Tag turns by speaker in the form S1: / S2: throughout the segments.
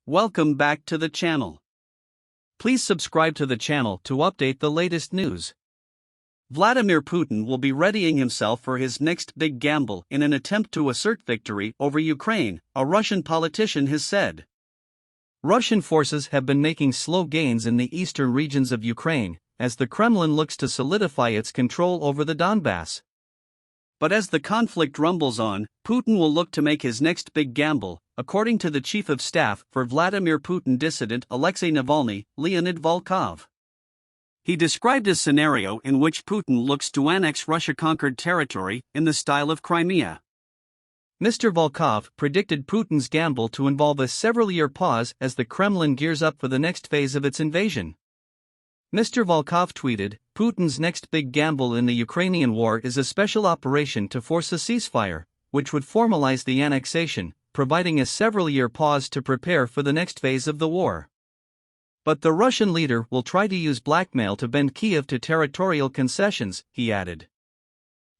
S1: Welcome back to the channel. Please subscribe to the channel to update the latest news. Vladimir Putin will be readying himself for his next big gamble in an attempt to assert victory over Ukraine, a Russian politician has said. Russian forces have been making slow gains in the eastern regions of Ukraine, as the Kremlin looks to solidify its control over the Donbass. But as the conflict rumbles on, Putin will look to make his next big gamble, according to the chief of staff for Vladimir Putin dissident Alexei Navalny, Leonid Volkov. He described a scenario in which Putin looks to annex Russia-conquered territory in the style of Crimea. Mr. Volkov predicted Putin's gamble to involve a several-year pause as the Kremlin gears up for the next phase of its invasion. Mr. Volkov tweeted, "Putin's next big gamble in the Ukrainian war is a special operation to force a ceasefire, which would formalize the annexation, providing a several-year pause to prepare for the next phase of the war. But the Russian leader will try to use blackmail to bend Kiev to territorial concessions," he added.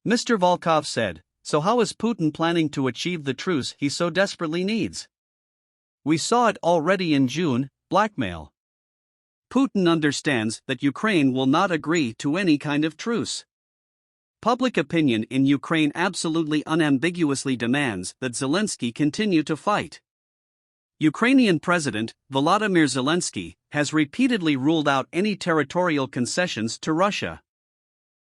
S1: Mr. Volkov said, "So how is Putin planning to achieve the truce he so desperately needs? We saw it already in June, blackmail. Putin understands that Ukraine will not agree to any kind of truce. Public opinion in Ukraine absolutely unambiguously demands that Zelensky continue to fight." Ukrainian President Volodymyr Zelensky has repeatedly ruled out any territorial concessions to Russia.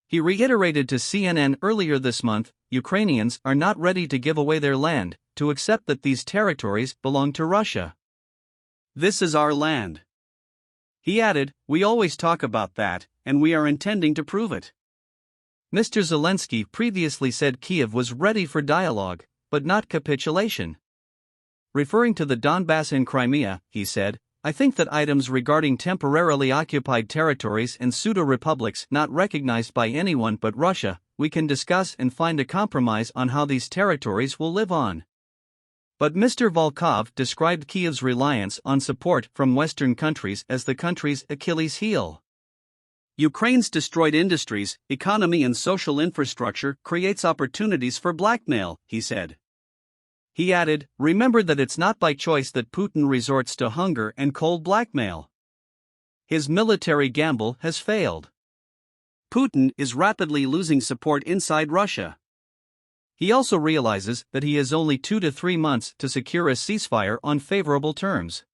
S1: He reiterated to CNN earlier this month, Ukrainians are not ready to give away their land, to accept that these territories belong to Russia. "This is our land." He added, "We always talk about that, and we are intending to prove it." Mr. Zelensky previously said Kiev was ready for dialogue, but not capitulation. Referring to the Donbass in Crimea, he said, "I think that items regarding temporarily occupied territories and pseudo-republics not recognized by anyone but Russia, we can discuss and find a compromise on how these territories will live on." But Mr. Volkov described Kiev's reliance on support from Western countries as the country's Achilles heel. Ukraine's destroyed industries, economy and social infrastructure creates opportunities for blackmail, he said. He added, "Remember that it's not by choice that Putin resorts to hunger and cold blackmail. His military gamble has failed. Putin is rapidly losing support inside Russia. He also realizes that he has only 2 to 3 months to secure a ceasefire on favorable terms.